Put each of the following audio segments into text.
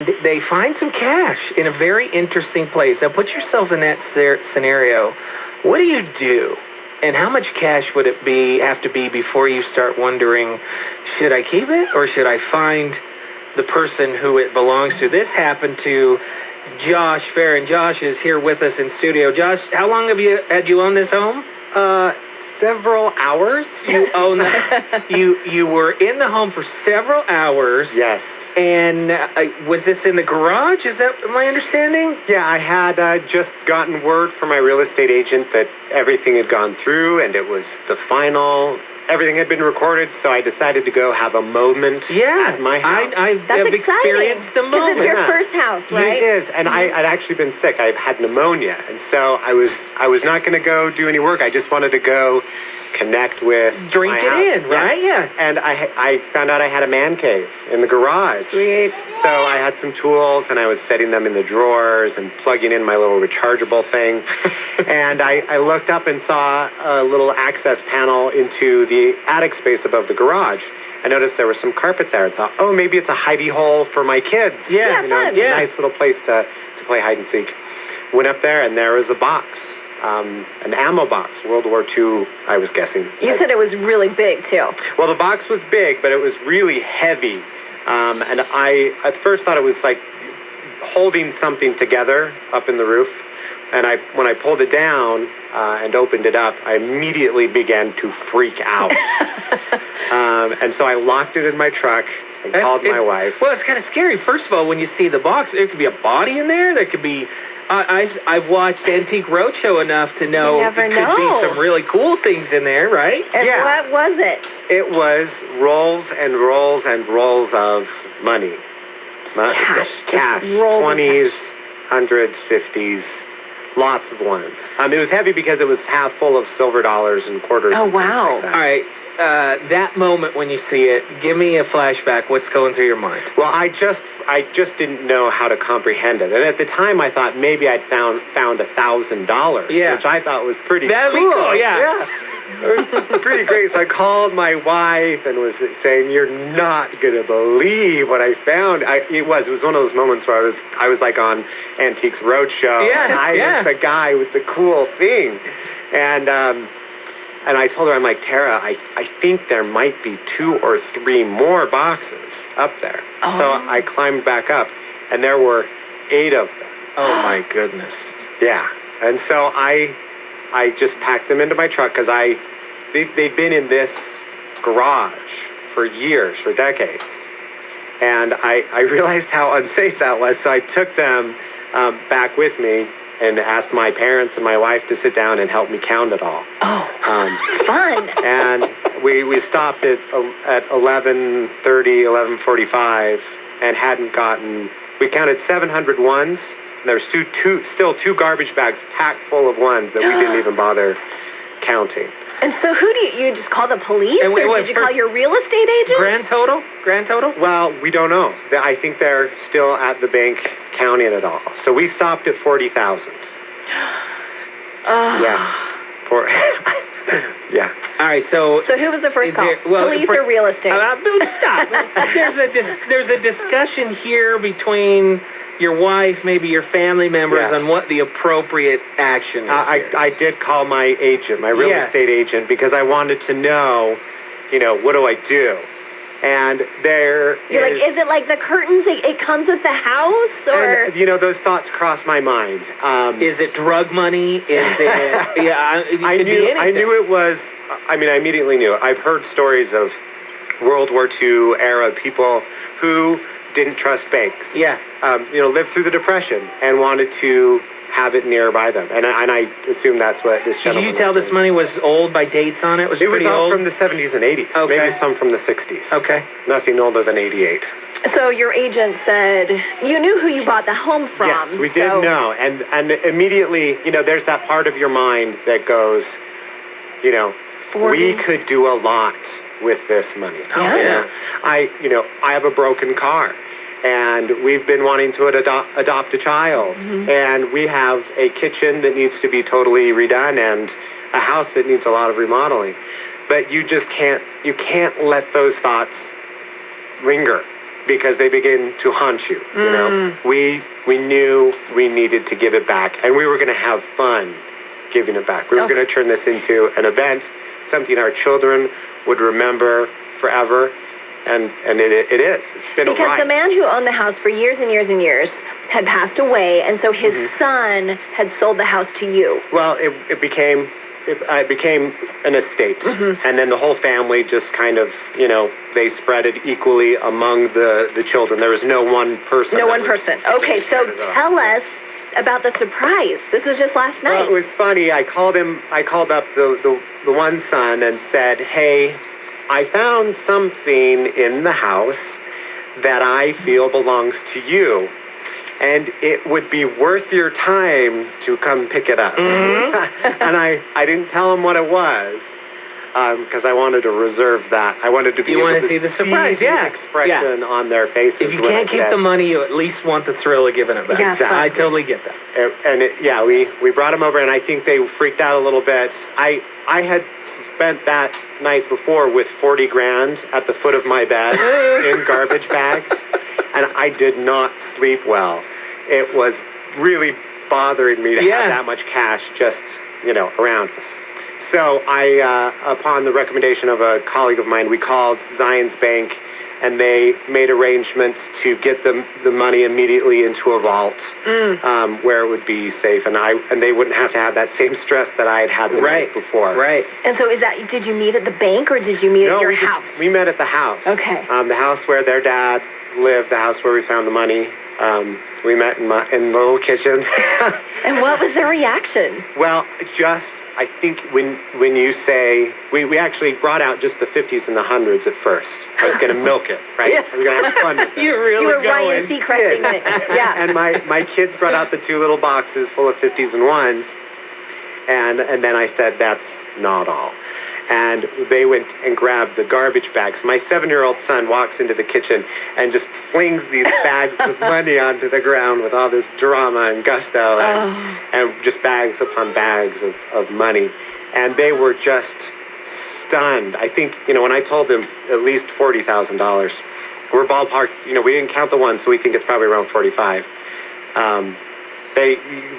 they find some cash in a very interesting place. Now, put yourself in that scenario. What do you do? And how much cash would it have to be before you start wondering, should I keep it or should I find the person who it belongs to? This happened to Josh Fair, and Josh is here with us in studio. Josh, how long had you owned this home? Several hours. You own that. You were in the home for several hours. Yes. And was this in the garage? Is that my understanding? Yeah, I had just gotten word from my real estate agent that everything had gone through and it was the final. Everything had been recorded, so I decided to go have a moment at my house. I've experienced the moment. Because it's your first house, right? It is, and I'd actually been sick. I've had pneumonia, and so I was not going to go do any work. I just wanted to go connect with drink my it house. in, right? Yeah. And I found out I had a man cave in the garage. Sweet. So I had some tools, and I was setting them in the drawers and plugging in my little rechargeable thing. And I looked up and saw a little access panel into the attic space above the garage. I noticed there was some carpet there. I thought, oh, maybe it's a hidey hole for my kids. Yeah, fun. Yeah. Nice little place to play hide and seek. Went up there, and there was a box. An ammo box, World War II, I was guessing. You said it was really big, too. Well, the box was big, but it was really heavy. And I, at first, thought it was like holding something together up in the roof. And when I pulled it down and opened it up, I immediately began to freak out. And so I locked it in my truck and called my wife. Well, it's kind of scary. First of all, when you see the box, there could be a body in there. There could be... I've watched Antique Roadshow enough to know You never it could know. be some really cool things in there, right? And Yeah. what was it? It was rolls and rolls and rolls of money. Cash. Rolls of 20s, 100s, 50s, lots of ones. It was heavy because it was half full of silver dollars and quarters. Oh, and things wow. like that. All right. That moment when you see it, give me a flashback. What's going through your mind? Well, I just didn't know how to comprehend it. And at the time, I thought maybe I'd found $1,000, Yeah. which I thought was pretty That'd be cool, yeah. It was pretty great. So I called my wife and was saying, "You're not gonna believe what I found." It was one of those moments where I was like on Antiques Roadshow. Yeah, and I yeah. was the guy with the cool thing, and I told her, I'm like, "Tara, I think there might be 2 or 3 more boxes up there." Oh. So I climbed back up, and there were 8 of them. Oh, my goodness. Yeah, and so I just packed them into my truck because they've been in this garage for years, for decades, and I realized how unsafe that was. So I took them back with me and asked my parents and my wife to sit down and help me count it all. Oh, fun. And we stopped at 11:30, 11:45, and hadn't gotten. We counted 700 ones. And there was still two garbage bags packed full of ones that we didn't even bother counting. And so who do you just call the police, And wait, or what, did you call first- your real estate agent? Grand total? Well, we don't know. I think they're still at the bank counting it all. So we stopped at 40,000. Yeah. Yeah. All right, so So who was the first Is call? there- well, Police or real estate? Stop. There's a discussion here between your wife, maybe your family members, Yeah. on what the appropriate action is. here. I did call my agent, my real Yes. estate agent, because I wanted to know, what do I do? And there You're like, is it like the curtains? It comes with the house, or and, those thoughts crossed my mind. Is it drug money? Is it? Yeah, it could I be anything. knew it was. I immediately knew. I've heard stories of World War II era people who didn't trust banks. Yeah. Lived through the Depression and wanted to have it nearby them. And I assume that's what this Did gentleman you tell was this doing. money was old by dates on it? Was it It was pretty all old? from the 70s and 80s. Okay. Maybe some from the 60s. Okay. Nothing older than 88. so your agent said you knew who you bought the home from. Yes, we so did know. And immediately, there's that part of your mind that goes, we 40. could do a lot with this money. Oh, yeah. I have a broken car. And we've been wanting to adopt a child. Mm-hmm. And we have a kitchen that needs to be totally redone and a house that needs a lot of remodeling. But you just can't let those thoughts linger. because they begin to haunt you. You know, we knew we needed to give it back, and we were going to have fun giving it back. We were going to turn this into an event, something our children would remember forever, and it is. It's been a Because ride. the man who owned the house for years and years and years had passed away, and so his son had sold the house to you. Well, it became an estate, and then the whole family just kind of, you know, they spread it equally among the children. There was no one person. No that one was- person. Okay, so spread it out. tell us about the surprise. This was just last night. Well, it was funny. I called up the one son and said, "Hey, I found something in the house that I feel belongs to you, and it would be worth your time to come pick it up." And I didn't tell him what it was, because I wanted to reserve that. I wanted to be You able wanna to see the surprise, yeah. expression on their faces. If you when I can't keep said- the money, you at least want the thrill of giving it back. Yeah, Exactly. I totally get that. Yeah, we brought him over, and I think they freaked out a little bit. I had spent that night before with 40 grand at the foot of my bed in garbage bags, and I did not sleep well. It was really bothering me to Yeah. have that much cash just, you know, around. So I, upon the recommendation of a colleague of mine, we called Zion's Bank, and they made arrangements to get the money immediately into a vault, where it would be safe, and they wouldn't have to have that same stress that I had had the night before. Right. And so did you meet at the bank or did you meet at your house? We met at the house. Okay. The house where their dad lived, the house where we found the money. We met in the little kitchen. And what was their reaction? Well, I think when you say, we actually brought out just the 50s and the 100s at first. I was going to milk it, right? Yeah. I was going to have fun with it. You're really You were going. Ryan Seacresting it. Yeah. And my kids brought out the two little boxes full of 50s and ones, and then I said, that's not all. And they went and grabbed the garbage bags. My 7-year-old son walks into the kitchen and just flings these bags of money onto the ground with all this drama and gusto, and just bags upon bags of money. And they were just stunned. I think, you know, when I told them at least $40,000, we're ballpark, you know, we didn't count the ones, so we think it's probably around 45.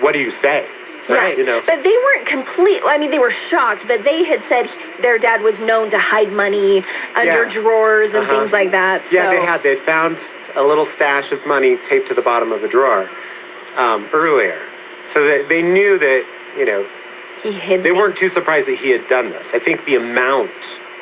What do you say? Right. You know. But they weren't they were shocked, but they had said their dad was known to hide money under Yeah. drawers and things like that. So. Yeah, they'd found a little stash of money taped to the bottom of a drawer earlier. So they knew that, you know, He hid they them. weren't too surprised that he had done this. I think the amount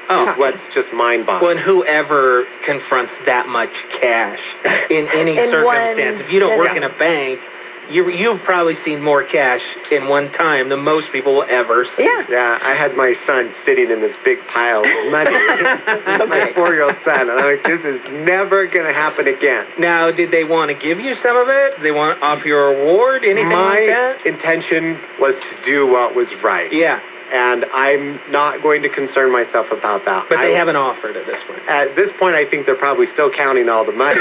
is what's just mind-boggling. Well, and whoever confronts that much cash in any In circumstance, one if you don't work sitting. in a bank, you've probably seen more cash in one time than most people will ever see. Yeah. Yeah, I had my son sitting in this big pile of money. My 4-year-old son. And I'm like, this is never going to happen again. Now, did they want to give you some of it? Did they want to offer you a reward? Anything like My that? intention was to do what was right. Yeah, And I'm not going to concern myself about that. but they haven't offered at this point. At this point, I think they're probably still counting all the money.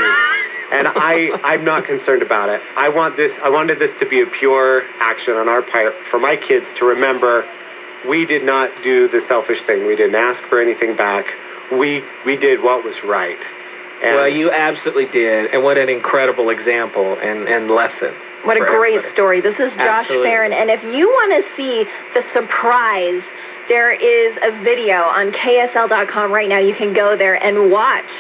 And I'm not concerned about it. I wanted this to be a pure action on our part for my kids to remember we did not do the selfish thing. We didn't ask for anything back. We did what was right. And Well, you absolutely did, and what an incredible example and lesson. What a for great everybody. story. This is Josh Absolutely. Farron. And if you want to see the surprise, there is a video on KSL.com right now. You can go there and watch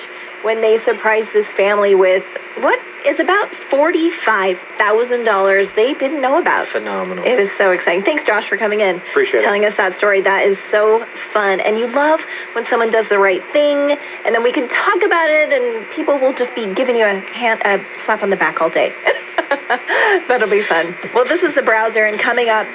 when they surprised this family with what is about $45,000 they didn't know about. Phenomenal. It is so exciting. Thanks, Josh, for coming in. Appreciate it. telling us that story. That is so fun. And you love when someone does the right thing, and then we can talk about it, and people will just be giving you a slap on the back all day. That'll be fun. Well, this is The Browser, and coming up,